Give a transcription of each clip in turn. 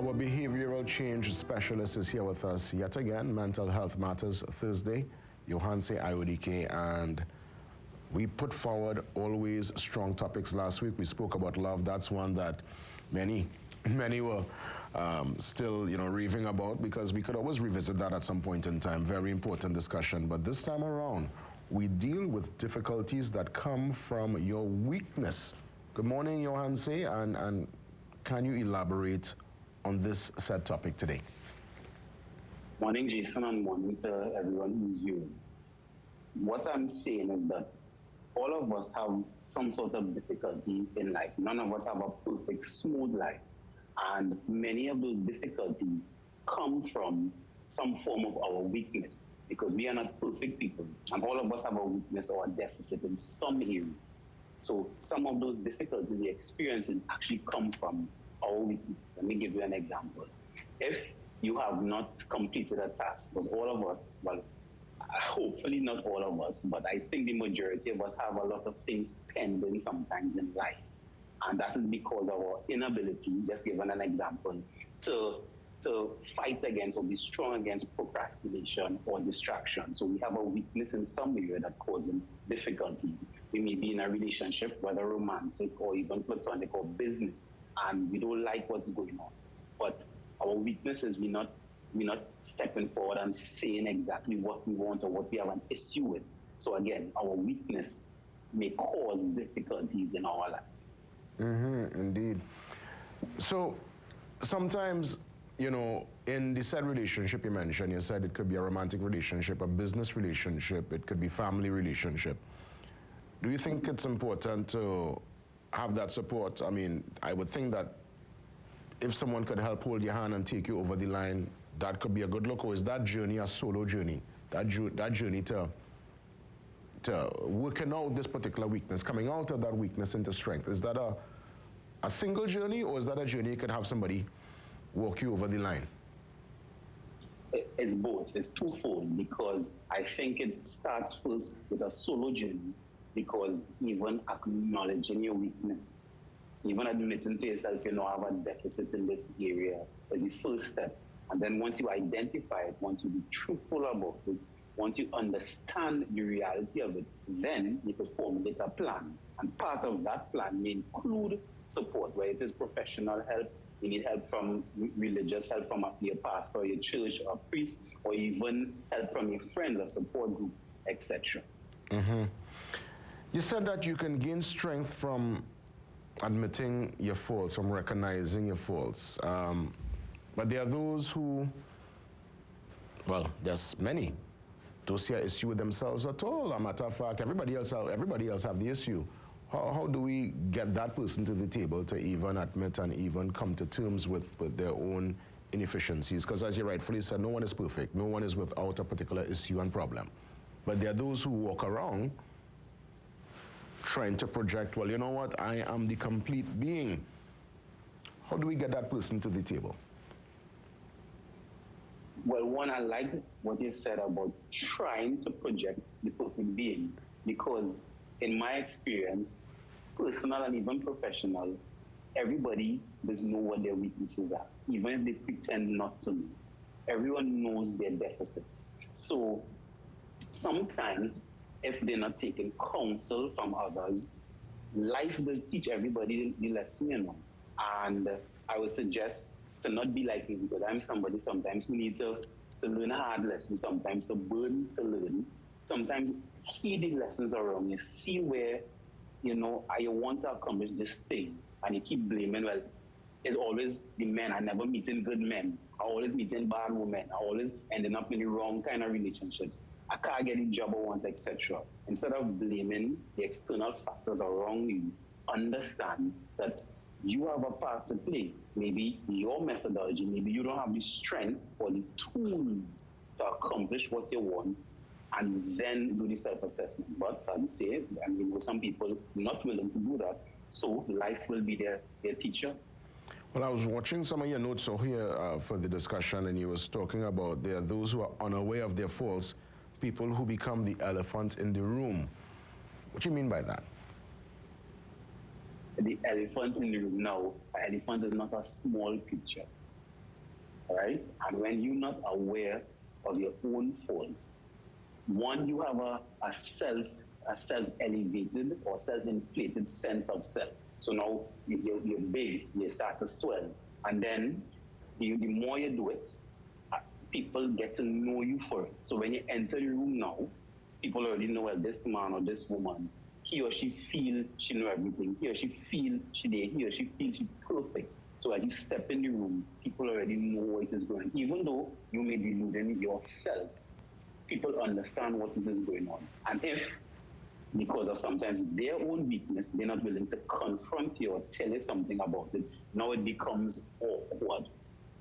Our behavioral change specialist is here with us yet again, Mental Health Matters Thursday, Johanse IODK, and we put forward always strong topics. Last week we spoke about love. That's one that many were still, raving about, because we could always revisit that at some point in time. Very important discussion. But this time around, we deal with difficulties that come from your weakness. Good morning, Johanse, and can you elaborate on this said topic today? Morning, Jason, and morning to everyone who's viewing. What I'm saying is that all of us have some sort of difficulty in life. None of us have a perfect, smooth life. And many of those difficulties come from some form of our weakness, because we are not perfect people. And all of us have a weakness or a deficit in some area. So some of those difficulties we experience actually come from our weakness. Let me give you an example. If you have not completed a task, because all of us, well, hopefully not all of us, but I think the majority of us have a lot of things pending sometimes in life. And that is because of our inability, just given an example, to fight against or be strong against procrastination or distraction. So we have a weakness in some area that causes difficulty. We may be in a relationship, whether romantic or even platonic or business, and we don't like what's going on. But our weakness is we're not stepping forward and saying exactly what we want or what we have an issue with. So again, our weakness may cause difficulties in our life. Indeed. So sometimes, in the said relationship you mentioned, you said it could be a romantic relationship, a business relationship, it could be family relationship. Do you think it's important to have that support? I mean, I would think that if someone could help hold your hand and take you over the line, that could be a good look. Or is that journey a solo journey? That journey to working out this particular weakness, coming out of that weakness into strength, is that a single journey, or is that a journey you could have somebody walk you over the line? It's both. It's twofold, because I think it starts first with a solo journey, because even acknowledging your weakness, even admitting to yourself, I have a deficit in this area, is the first step. And then once you identify it, once you be truthful about it, once you understand the reality of it, then you can formulate a plan. And part of that plan may include support, where it is professional help. You need help from religious help from your pastor, or your church, or a priest, or even help from your friend or support group, etc. You said that you can gain strength from admitting your faults, from recognizing your faults. But there are those who, well, there's many, those here issue with themselves at all. As a matter of fact, everybody else have the issue. How do we get that person to the table to even admit and even come to terms with their own inefficiencies? Because as you rightfully said, no one is perfect. No one is without a particular issue and problem. But there are those who walk around trying to project, well, you know what, I am the complete being. How do we get that person to the table? Well, one, I like what you said about trying to project the perfect being, because in my experience, personal and even professional, everybody does know what their weaknesses are, even if they pretend not to know. Everyone knows their deficit. So sometimes, if they're not taking counsel from others, life does teach everybody the lesson, And I would suggest to not be like me, because I'm somebody sometimes who needs to learn a hard lesson, sometimes to burn to learn, sometimes hear the lessons around you, see where, I want to accomplish this thing, and you keep blaming, well, it's always the men. I never meeting good men. I always meeting bad women. I always ending up in the wrong kind of relationships. I can't get the job I want, etc. Instead of blaming the external factors around you, understand that you have a part to play. Maybe your methodology, maybe you don't have the strength or the tools to accomplish what you want, and then do the self-assessment. But as you say, some people not willing to do that, so life will be their teacher. Well, I was watching some of your notes here for the discussion, and you was talking about there are those who are unaware of their faults, people who become the elephant in the room. What do you mean by that? The elephant in the room now, an elephant is not a small creature. all right? And when you're not aware of your own faults, one, you have a self-elevated or self-inflated sense of self. So now you're big, you start to swell. And then the more you do it, people get to know you for it. So when you enter the room now, people already know, well, this man or this woman, he or she feel she know everything. He or she feel she there. He or she feel she perfect. So as you step in the room, people already know what is going on. Even though you may be deluding yourself, people understand what it is going on. And if, because of sometimes their own weakness, they're not willing to confront you or tell you something about it, now it becomes awkward.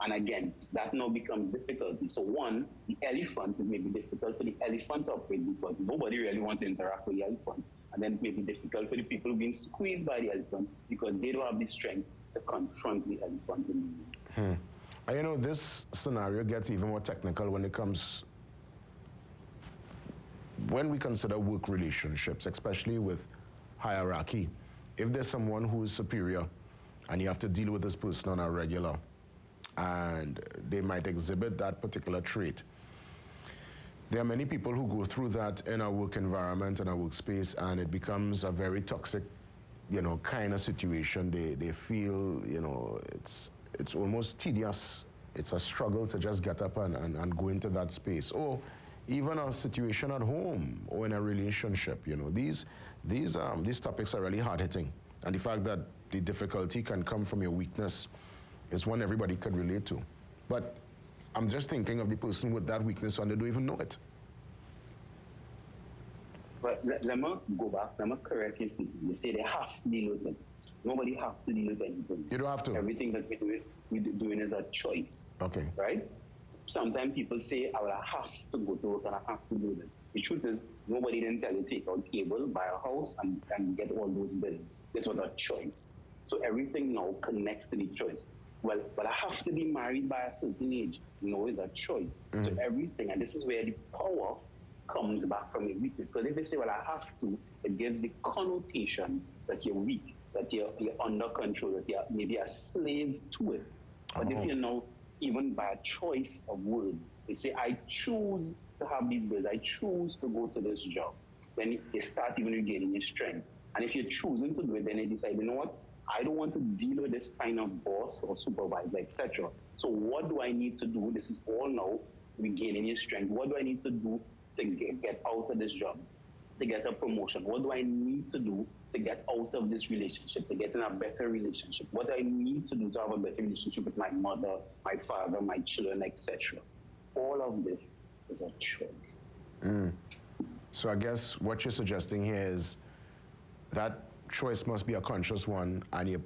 And again, that now becomes difficulty. So one, the elephant, it may be difficult for the elephant to operate because nobody really wants to interact with the elephant. And then it may be difficult for the people being squeezed by the elephant because they don't have the strength to confront the elephant in the room. And you know, this scenario gets even more technical when it comes, when we consider work relationships, especially with hierarchy. If there's someone who is superior and you have to deal with this person on a regular, and they might exhibit that particular trait. There are many people who go through that in a work environment, in a workspace, and it becomes a very toxic, you know, kind of situation. They feel, you know, it's almost tedious. It's a struggle to just get up and go into that space. Or even a situation at home or in a relationship, you know. These topics are really hard-hitting. And the fact that the difficulty can come from your weakness is one everybody could relate to. But I'm just thinking of the person with that weakness and they don't even know it. But let me go back, let me correct his statement. You say they have to deal with it. Nobody has to deal with anything. You don't have to. Everything that we're doing is a choice. Okay. Right? Sometimes people say, I will have to go to work and I have to do this. The truth is, nobody didn't tell you to take out cable, buy a house, and get all those bills. This was a choice. So everything now connects to the choice. Well, but I have to be married by a certain age. No, it's a choice. Mm-hmm. So everything, and this is where the power comes back from your weakness. Because if they say, well, I have to, it gives the connotation that you're weak, that you're under control, that you're maybe a slave to it. But if you know, even by a choice of words, they say, I choose to have these bills, I choose to go to this job, then they start even regaining your strength. And if you're choosing to do it, then they decide, you know what? I don't want to deal with this kind of boss or supervisor, etc. So what do I need to do? This is all now regaining your strength. What do I need to do to get out of this job, to get a promotion? What do I need to do to get out of this relationship, to get in a better relationship? What do I need to do to have a better relationship with my mother, my father, my children, etc.? All of this is a choice. So I guess what you're suggesting here is that choice must be a conscious one, and you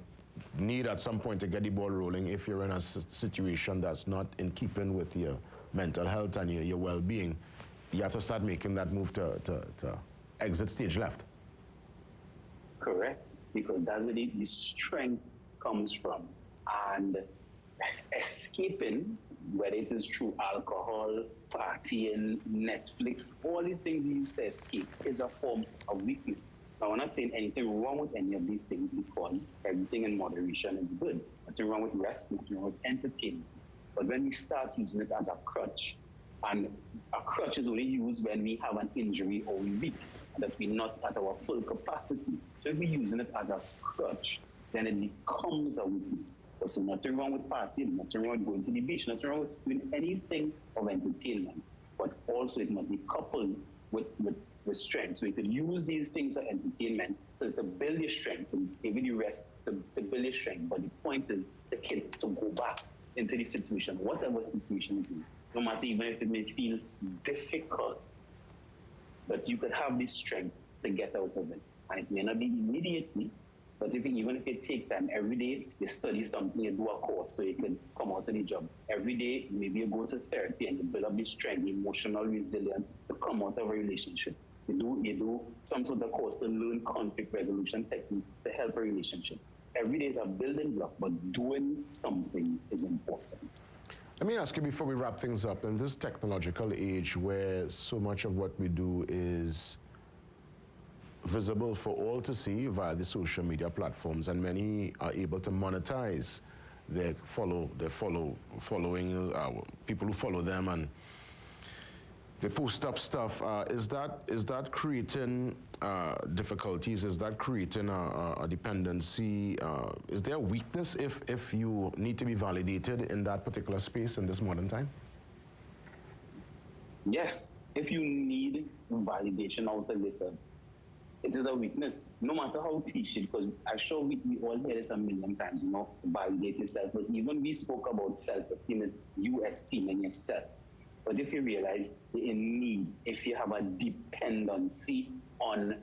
need at some point to get the ball rolling if you're in a situation that's not in keeping with your mental health and your well-being. You have to start making that move to exit stage left. Correct, because that's where the strength comes from. And escaping, whether it is through alcohol, partying, Netflix, all the things we use to escape is a form of weakness. Now, I'm not saying anything wrong with any of these things because everything in moderation is good. Nothing wrong with rest, nothing wrong with entertainment. But when we start using it as a crutch, and a crutch is only used when we have an injury or we're weak, and that we're not at our full capacity. So if we're using it as a crutch, then it becomes a weakness. So nothing wrong with partying, nothing wrong with going to the beach, nothing wrong with doing anything of entertainment. But also it must be coupled with strength. So you could use these things for entertainment to build your strength, to give you the rest, to build your strength. But the point is the kid to go back into the situation, whatever situation it is, no matter even if it may feel difficult, but you could have the strength to get out of it. And it may not be immediately, but even if you take time, every day you study something, you do a course so you can come out of the job. Every day, maybe you go to therapy and you build up the strength, the emotional resilience to come out of a relationship. You do some sort of course to learn conflict resolution techniques to help a relationship. Every day is a building block, but doing something is important. Let me ask you before we wrap things up, in this technological age where so much of what we do is visible for all to see via the social media platforms, and many are able to monetize they're following people who follow them, and they post up stuff. Is that creating difficulties? Is that creating a dependency? Is there a weakness if you need to be validated in that particular space in this modern time? Yes, if you need validation out of this, it is a weakness, no matter how cliche, because I'm sure we all hear this a million times, validate yourself. Because even we spoke about self-esteem as you esteeming yourself. But if you realize you're in need, if you have a dependency on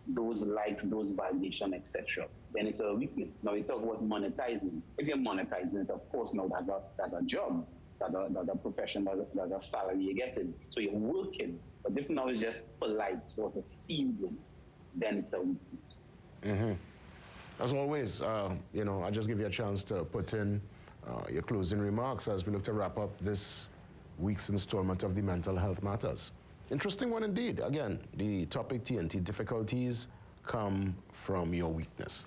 those likes, those validation, etc., then it's a weakness. Now we talk about monetizing. If you're monetizing it, of course, now that's a job. There's a profession, there's a salary you're getting. So you're working. But if now it's just for likes or to feel good, then it's a weakness. Mm-hmm. As always, I just give you a chance to put in your closing remarks as we look to wrap up this week's installment of the Mental Health Matters. Interesting one indeed. Again, the topic TNT, difficulties come from your weakness.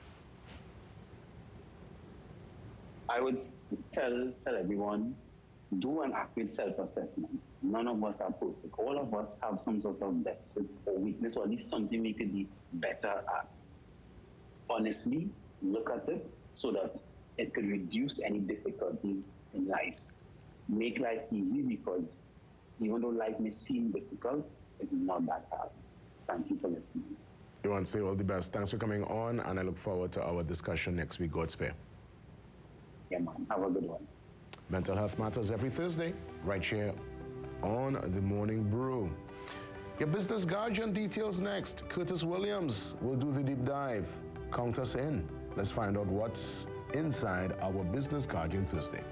I would tell everyone, do an accurate self-assessment. None of us are perfect. All of us have some sort of deficit or weakness, or at least something we could be better at. Honestly, look at it so that it could reduce any difficulties in life. Make life easy, because even though life may seem difficult, it's not that hard. Thank you for listening. You want to say all the best. Thanks for coming on, and I look forward to our discussion next week. God spare. Yeah, man. Have a good one. Mental Health Matters every Thursday, right here on The Morning Brew. Your business guardian details next. Curtis Williams will do the deep dive. Count us in. Let's find out what's inside our Business Guardian Thursday.